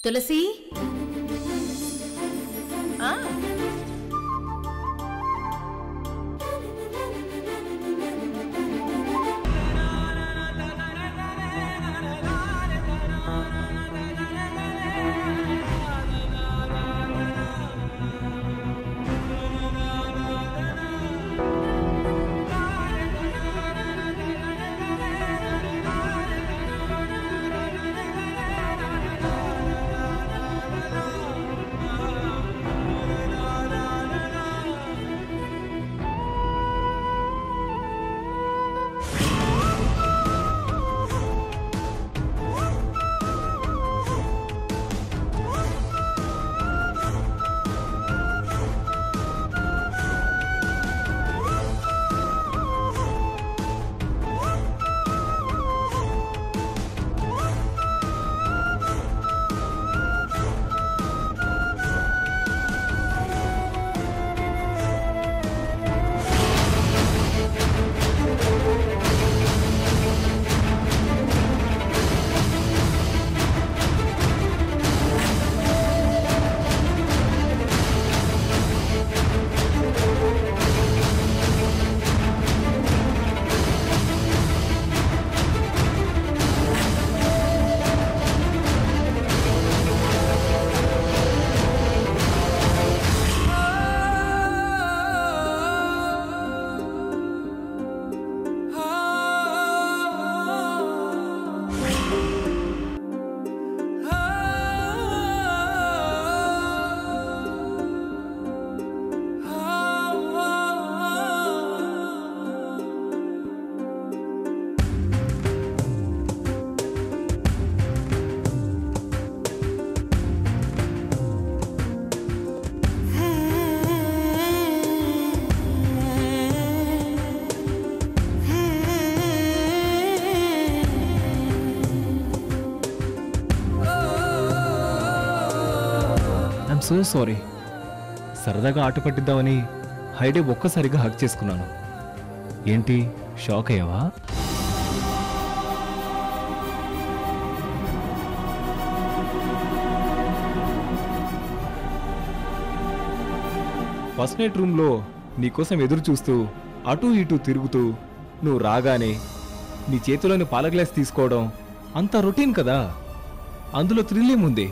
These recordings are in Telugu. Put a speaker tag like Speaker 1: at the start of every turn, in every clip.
Speaker 1: తులసి
Speaker 2: సో సారీ. సరదాగా ఆట పట్టిద్దామని హైడే ఒక్కసారిగా హక్ చేసుకున్నాను. ఏంటి షాక్ అయ్యావా? ఫస్ట్ నైట్ రూమ్లో నీకోసం ఎదురు చూస్తూ అటూ ఇటూ తిరుగుతూ నువ్వు రాగానే నీ చేతిలోని పాల గ్లాస్ తీసుకోవడం అంతా రొటీన్ కదా. అందులో థ్రిల్ ఏముంది?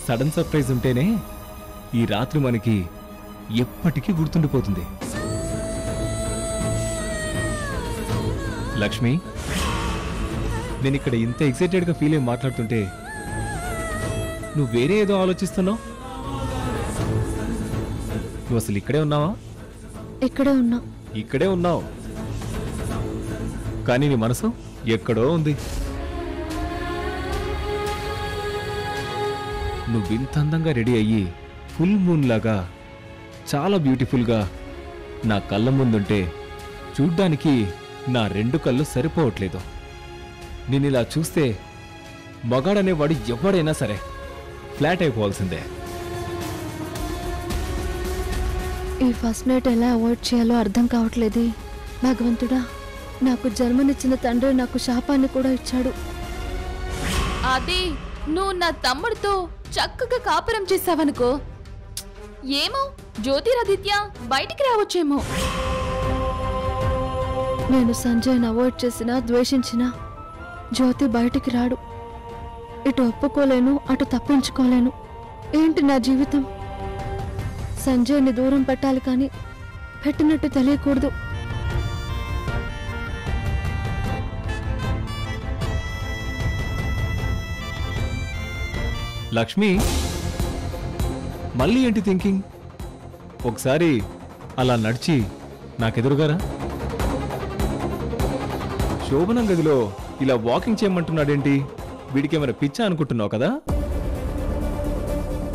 Speaker 2: సడన్ సర్ప్రైజ్ ఉంటేనే ఈ రాత్రి మనకి ఎప్పటికీ గుర్తుండిపోతుంది. లక్ష్మి, నేను ఇక్కడ ఇంత ఎక్సైటెడ్గా ఫీల్ అయ్యి మాట్లాడుతుంటే నువ్వు వేరే ఏదో ఆలోచిస్తున్నావు. నువ్వు అసలు ఇక్కడే ఉన్నావా? ఇక్కడే ఉన్నావు, కానీ నీ మనసు ఎక్కడో ఉంది. నువ్వు ఇంత అందంగా రెడీ అయ్యి ఫుల్ మూన్ లాగా చాలా బ్యూటిఫుల్గా నా కళ్ళ ముందుంటే చూడ్డానికి నా రెండు కళ్ళు సరిపోవట్లేదు. నేను ఇలా చూస్తే మగాడనేవాడు ఎవడైనా సరే ఫ్లాట్ అయిపోవాల్సిందే.
Speaker 3: ఈ ఫస్ట్ నైట్ ఎలా అవాయిడ్ చేయాలో అర్థం కావట్లేదే. భగవంతుడా, నాకు జన్మనిచ్చిన తండ్రి నాకు శాపాన్ని కూడా ఇచ్చాడు.
Speaker 4: అది నువ్వు నా తమ్ముడితో చక్కగా కాపురం చేసావనుకో, ఏమో జ్యోతిరాదిత్య బయటికి రావచ్చేమో.
Speaker 3: నేను సంజయ్ని అవాయిడ్ చేసినా ద్వేషించినా జ్యోతి బయటికి రాడు. ఇటు ఒప్పుకోలేను, అటు తప్పించుకోలేను. ఏంటి నా జీవితం? సంజయ్ని దూరం పెట్టాలి, కానీ పెట్టినట్టు తెలియకూడదు.
Speaker 2: లక్ష్మి, మళ్ళీ ఏంటి థింకింగ్? ఒకసారి అలా నడిచి నాకెదురుగారా. శోభనం గదిలో ఇలా వాకింగ్ చేయమంటున్నాడేంటి? వీడికేమైనా పిచ్చా అనుకుంటున్నావు కదా?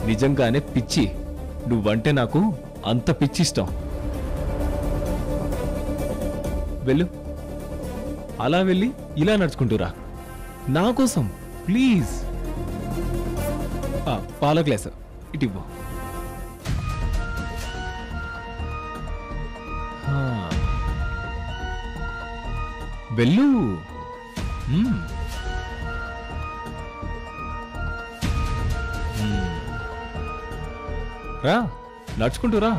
Speaker 2: నిజంగానే పిచ్చి. నువ్వంటే నాకు అంత పిచ్చిష్టం. వెళ్ళు, అలా వెళ్ళి ఇలా నడుచుకుంటూరా నా కోసం ప్లీజ్. పాల గ్లాస్ ఇటివ్వు. వెళ్ళు. రా, నడుచుకుంటూ రా.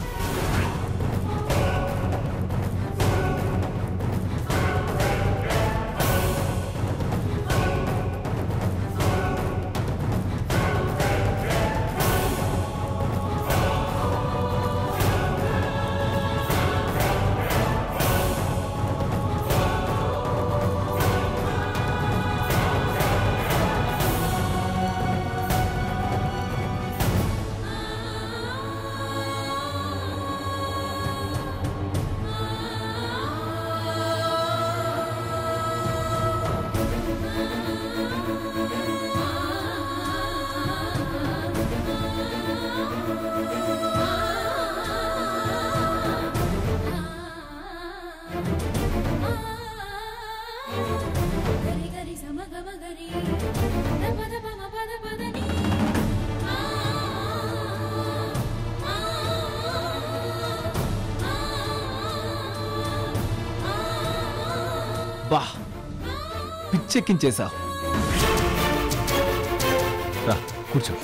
Speaker 2: బా, పిచ్చెక్కించేసా. రా, కూర్చో.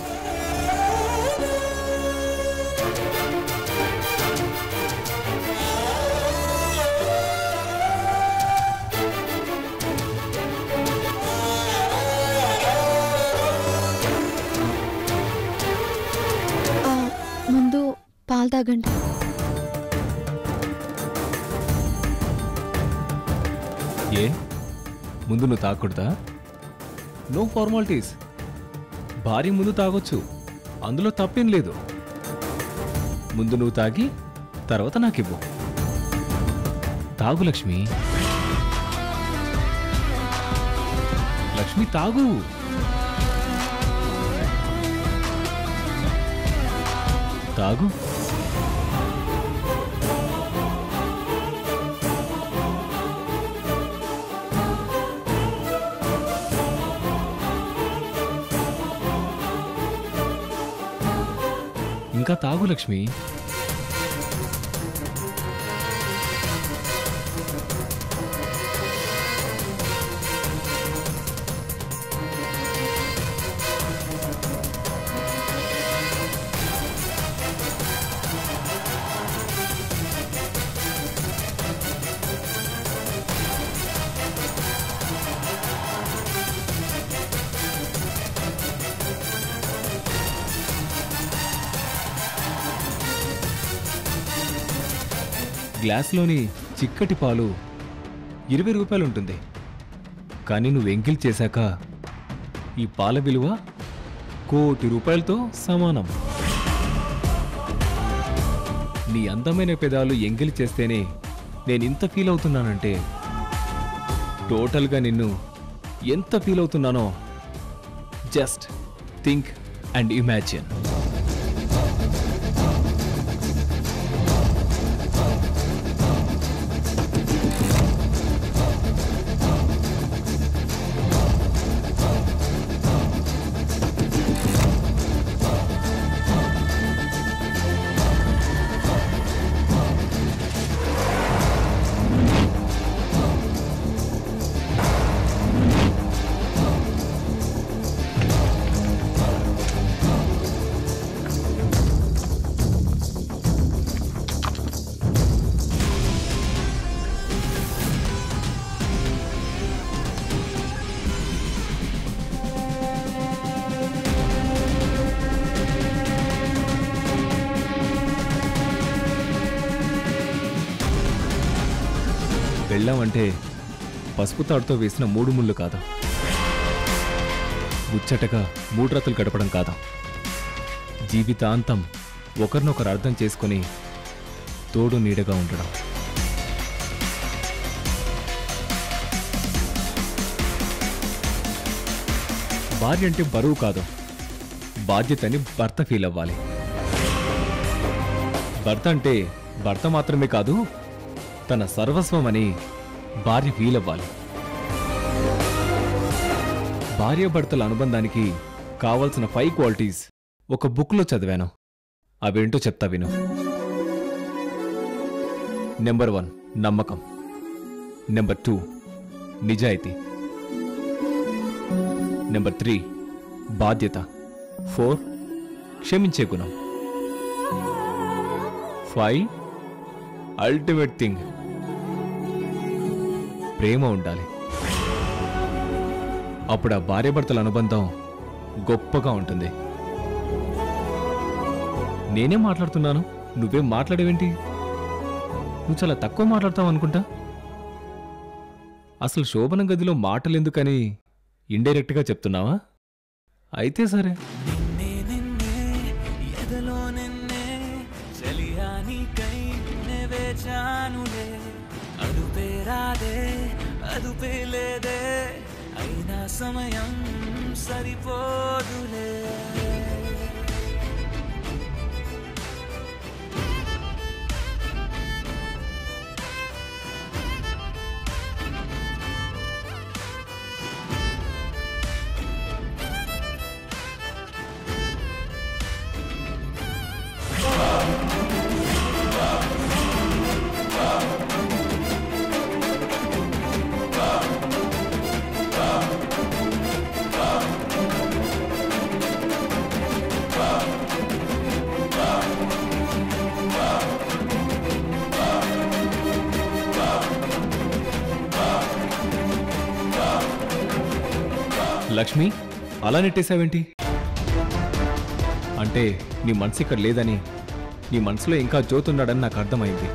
Speaker 3: ముందు పాలు తాగండి.
Speaker 2: ఏ, ముందు నువ్వు తాగకూడదా? No formalities. భార్య ముందు తాగొచ్చు, అందులో తప్పేం లేదు. ముందు నువ్వు తాగి తర్వాత నాకివ్వు. తాగు లక్ష్మి. లక్ష్మి తాగు. తాగు. ఇంకా తాగు లక్ష్మి. గ్లాస్లోని చిక్కటి పాలు 20 రూపాయలు ఉంటుంది. కానీ నువ్వు ఎంగిల్ చేశాక ఈ పాల విలువ 1 కోటి రూపాయలతో సమానం. నీ అందమైన పెదాలు ఎంగిల్ చేస్తేనే నేనింత ఫీల్ అవుతున్నానంటే టోటల్గా నిన్ను ఎంత ఫీల్ అవుతున్నానో జస్ట్ థింక్ అండ్ ఇమాజిన్. వెళ్ళామంటే పసుపు తాడుతో వేసిన 3 ముళ్ళు కాదు, ముచ్చటగా 3 రాత్రులు గడపడం కాదు, జీవితాంతం ఒకరినొకరు అర్థం చేసుకుని తోడు నీడగా ఉండడం. భార్య అంటే బరువు కాదు, బాధ్యతని భర్త ఫీల్ అవ్వాలి. భర్త అంటే భర్త మాత్రమే కాదు, తన సర్వస్వం అని భార్య ఫీల్ అవ్వాలి. భార్యాభర్తల అనుబంధానికి కావలసిన 5 క్వాలిటీస్ ఒక బుక్లో చదివాను. అవేంటో చెప్తా విను. నెంబర్ 1 నమ్మకం, నెంబర్ 2 నిజాయితీ, నెంబర్ 3 బాధ్యత, 4 క్షమించే గుణం, 5 అల్టిమేట్ థింగ్, ప్రేమ ఉండాలి. అప్పుడు ఆ భార్యాభర్తల అనుబంధం గొప్పగా ఉంటుంది. నేనేం మాట్లాడుతున్నాను, నువ్వేం మాట్లాడేవేంటి? నువ్వు చాలా తక్కువ మాట్లాడతావు అనుకుంటా. అసలు శోభన గదిలో మాటలెందుకని ఇండైరెక్ట్గా చెప్తున్నావా? అయితే సరే.
Speaker 1: అయినా సమయం సరిపోదులే.
Speaker 2: లక్ష్మి, అలా నెట్టేశావేంటి? అంటే నీ మనసు ఇక్కడ లేదని, నీ మనసులో ఇంకా జ్యోతున్నాడని నాకు అర్థమైంది.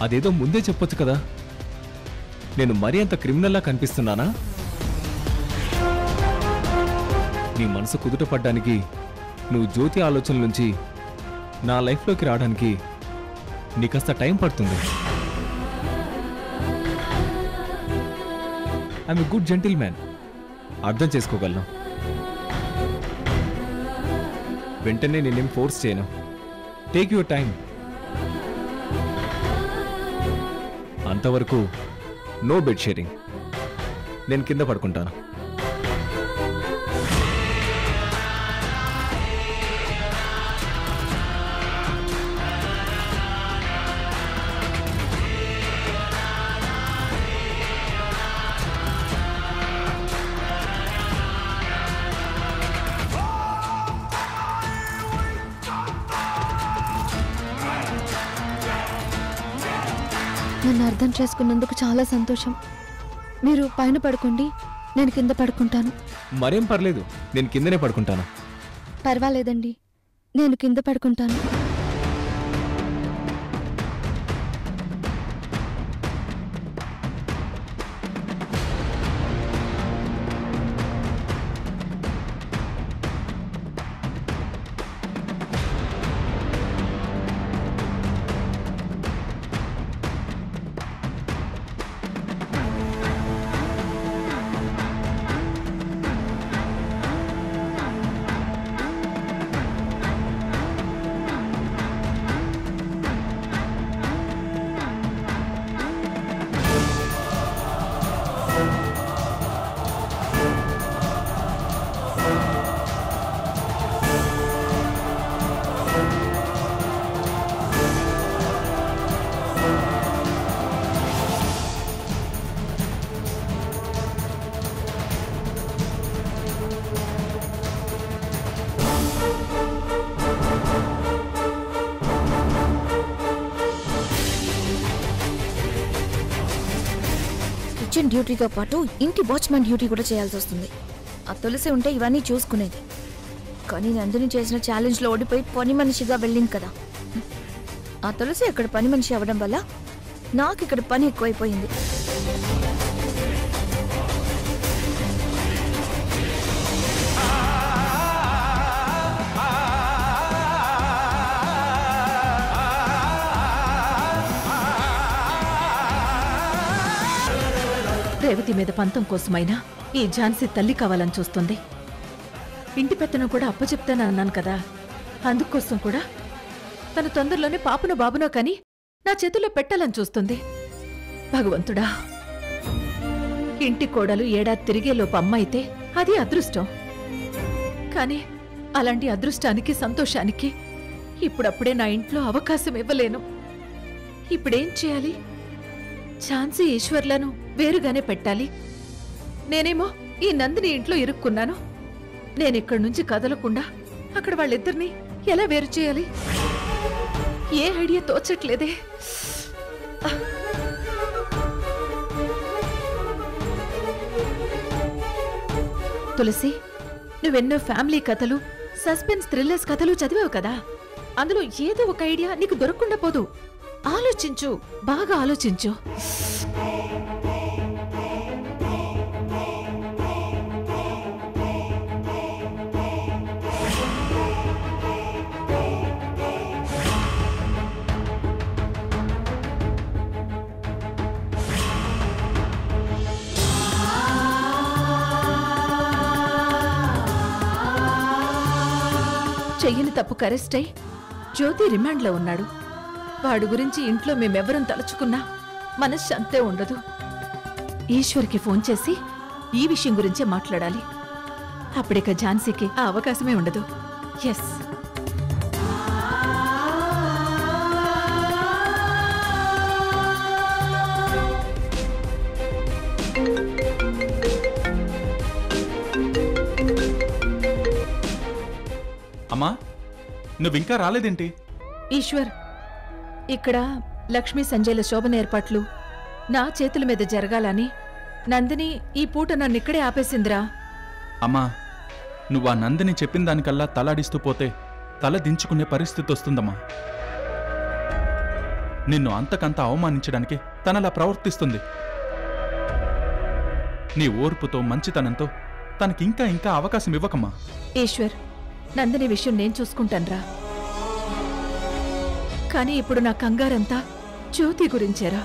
Speaker 2: అదేదో ముందే చెప్పొచ్చు కదా. నేను మరీ అంత క్రిమినల్లా కనిపిస్తున్నానా? నీ మనసు కుదుట పడ్డానికి, నువ్వు జ్యోతి ఆలోచనల నుంచి నా లైఫ్లోకి రావడానికి నీకంత టైం పడుతుంది. I'm a good gentle man, అర్థం చేసుకోగలను. వెంటనే నేనేం ఫోర్స్ చేయను. Take your time. అంతవరకు నో బెడ్ షేరింగ్. నేను కింద పడుకుంటాను.
Speaker 3: నన్ను అర్థం చేసుకున్నందుకు చాలా సంతోషం. మీరు పైన పడుకోండి, నేను కింద పడుకుంటాను.
Speaker 2: మరేం పర్లేదు, నేను కిందనే పడుకుంటాను.
Speaker 3: పర్వాలేదండి, నేను కింద పడుకుంటాను.
Speaker 5: కిచెన్ డ్యూటీతో పాటు ఇంటి వాచ్మెన్ డ్యూటీ కూడా చేయాల్సి వస్తుంది. ఆ తులసి ఉంటే ఇవన్నీ చూసుకునేది. కానీ నందిని చేసిన ఛాలెంజ్లో ఓడిపోయి పని మనిషిగా వెళ్ళింది కదా. ఆ తులసి అక్కడ పని మనిషి అవ్వడం వల్ల నాకు ఇక్కడ పని ఎక్కువైపోయింది.
Speaker 6: రేవతి మీద పంతం కోసమైనా ఈ ఝాన్సీ తల్లి కావాలని చూస్తుంది. ఇంటి పెత్తనం కూడా అప్పచెప్తానని అన్నాను కదా, అందుకోసం కూడా తను తొందరలోనే పాపను బాబునో కాని నా చేతుల్లో పెట్టాలని చూస్తుంది. భగవంతుడా, ఇంటి కోడలు ఏడాది తిరిగేలోపు అమ్మ అయితే అది అదృష్టం. కానీ అలాంటి అదృష్టానికి సంతోషానికి ఇప్పుడప్పుడే నా ఇంట్లో అవకాశం ఇవ్వలేను. ఇప్పుడేం చేయాలి? ఝాన్సీ ఈశ్వర్లను వేరుగానే పెట్టాలి. నేనేమో ఈ నందిని ఇంట్లో ఇరుక్కున్నాను. నేనిక్కడి నుంచి కదలకుండా అక్కడ వాళ్ళిద్దరినీ ఎలా వేరు చేయాలి? ఏ ఐడియా తోచట్లేదే. తులసి, నువ్వెన్నో ఫ్యామిలీ కథలు, సస్పెన్స్ థ్రిల్లర్స్ కథలు చదివావు కదా, అందులో ఏదో ఒక ఐడియా నీకు దొరకకుండా పోదు. ఆలోచించు, బాగా ఆలోచించు. చెయ్యని తప్పుకు అరెస్ట్ అయి జ్యోతి రిమాండ్లో ఉన్నాడు. వాడు గురించి ఇంట్లో మేమెవరం తలుచుకున్నా మనశ్శాంతే ఉండదు. ఈశ్వర్కి ఫోన్ చేసి ఈ విషయం గురించే మాట్లాడాలి. అప్పుడిక ఝాన్సీకి ఆ అవకాశమే ఉండదు. ఎస్.
Speaker 1: అమ్మా, నువ్వింకా రాలేదేంటి?
Speaker 6: ఈశ్వర్, ఇక్కడ లక్ష్మీ సంజయ్ల శోభన ఏర్పాట్లు నా చేతుల మీద జరగాలని నందిని ఈ పూట నన్నిక్కడే ఆపేసిందిరా.
Speaker 1: అమ్మా, నువ్వా నందిని చెప్పిన దానికల్లా తలాడిస్తూ పోతే తల దించుకునే పరిస్థితి వస్తుందమ్మా. నిన్ను అంతకంత అవమానించడానికి తనలా ప్రవర్తిస్తుంది. నీ ఓర్పుతో మంచితనంతో తనకింకా ఇంకా అవకాశం ఇవ్వకమ్మా.
Speaker 6: ఈశ్వర్, నందిని విషయం నేను చూసుకుంటాన్రా. కానీ ఇప్పుడు నా కంగారంతా జ్యోతి గురించేరా.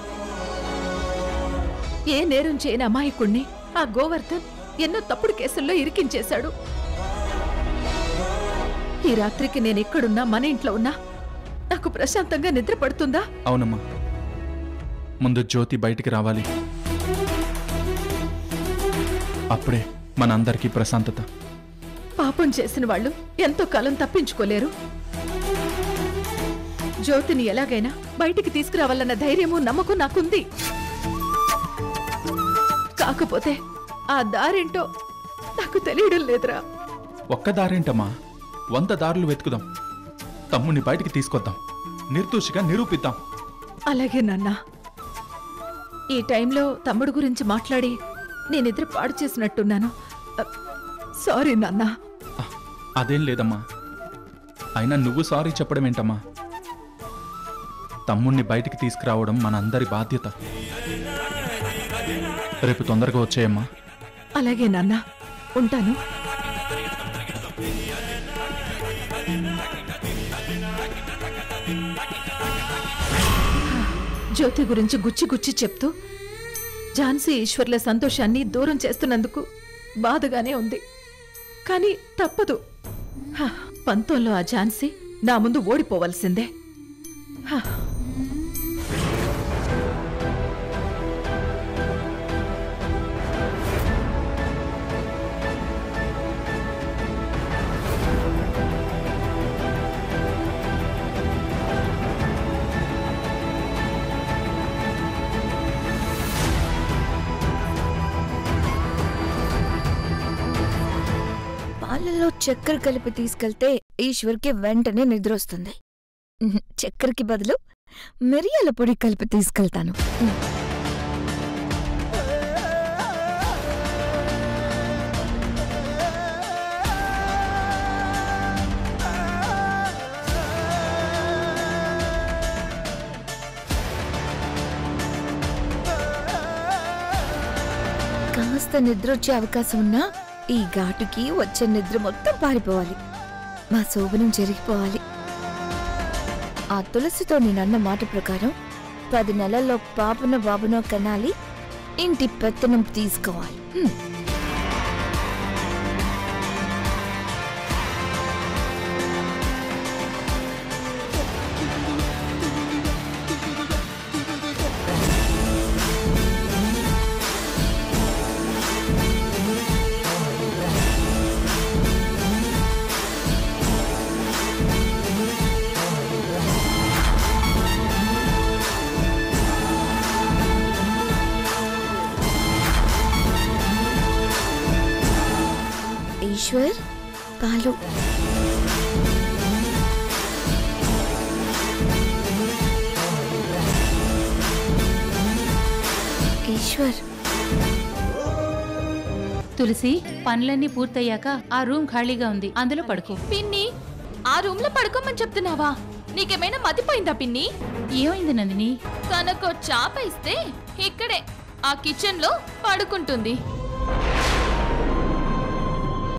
Speaker 6: ఏ నేరం చేయని అమాయకుణ్ణి ఆ గోవర్ధన్ ఎన్నో తప్పుడు కేసుల్లో ఇరికించేశాడు. ఈ రాత్రికి నేనెక్కడున్నా, మన ఇంట్లో ఉన్నా నాకు ప్రశాంతంగా నిద్ర పడుతుందా?
Speaker 1: అవునమ్మా, ముందు జ్యోతి బయటికి రావాలి. అప్పుడే మనందరికీ ప్రశాంతత.
Speaker 6: పాపం చేసిన వాళ్ళు ఎంతో కాలం తప్పించుకోలేరు. జ్యోతిని ఎలాగైనా బయటికి తీసుకురావాలన్న ధైర్యము, నమ్మకం నాకుంది. కాకపోతే ఆ దారేంటో నాకు తెలియడం లేదురా.
Speaker 1: ఒక్క దారేంటమ్మా, 100 దారులు వెతుకుదాం. తమ్ముని బయటికి తీసుకొద్దాం, నిర్దోషిగా నిరూపిద్దాం.
Speaker 6: అలాగే నాన్న. ఈ టైంలో తమ్ముడు గురించి మాట్లాడి నేనిద్ర పాడు చేసినట్టున్నాను. సారీ నాన్నా.
Speaker 1: అదేం లేదమ్మా. అయినా నువ్వు సారీ చెప్పడం ఏంటమ్మా? తమ్ముణ్ణి బయటికి తీసుకురావడం మనందరి బాధ్యత. రేపు తొందరగా వచ్చేయమ్మా.
Speaker 6: అలాగే నాన్న, ఉంటాను. జ్యోతి గురించి గుచ్చి గుచ్చి చెప్తూ ఝాన్సీ ఈశ్వర్ల సంతోషాన్ని దూరం చేస్తున్నందుకు బాధగానే ఉంది. కానీ తప్పదు. పంతంలో ఆ ఝాన్సీ నా ముందు ఓడిపోవలసిందే.
Speaker 5: పాలలో చక్కెర కలిపి తీసుకెళ్తే ఈశ్వర్కి వెంటనే నిద్ర వస్తుంది. చక్కెరకి బదులు మిరియాల పొడి కలిపి తీసుకెళ్తాను. కాస్త నిద్ర వచ్చే అవకాశం ఉన్నా ఈ ఘాటుకి వచ్చే నిద్ర మొత్తం పారిపోవాలి. మా శోభనం జరిగిపోవాలి. ఆ తులసితో నేనన్న మాట ప్రకారం 10 నెలల్లో పాపనో బాబునో కనాలి. ఇంటి పెత్తనం తీసుకోవాలి. ఈశ్వర్, పాలు. ఈశ్వర్.
Speaker 7: తులసి, పనులన్నీ పూర్తయ్యాక ఆ రూమ్ ఖాళీగా ఉంది, అందులో పడుకో.
Speaker 4: పిన్ని, ఆ రూమ్ లో పడుకోమని చెప్తున్నావా? నీకేమైనా మతిపోయిందా పిన్ని?
Speaker 7: ఏమైంది నందిని?
Speaker 4: తనకు చాప ఇస్తే ఇక్కడే ఆ కిచెన్ లో పడుకుంటుంది.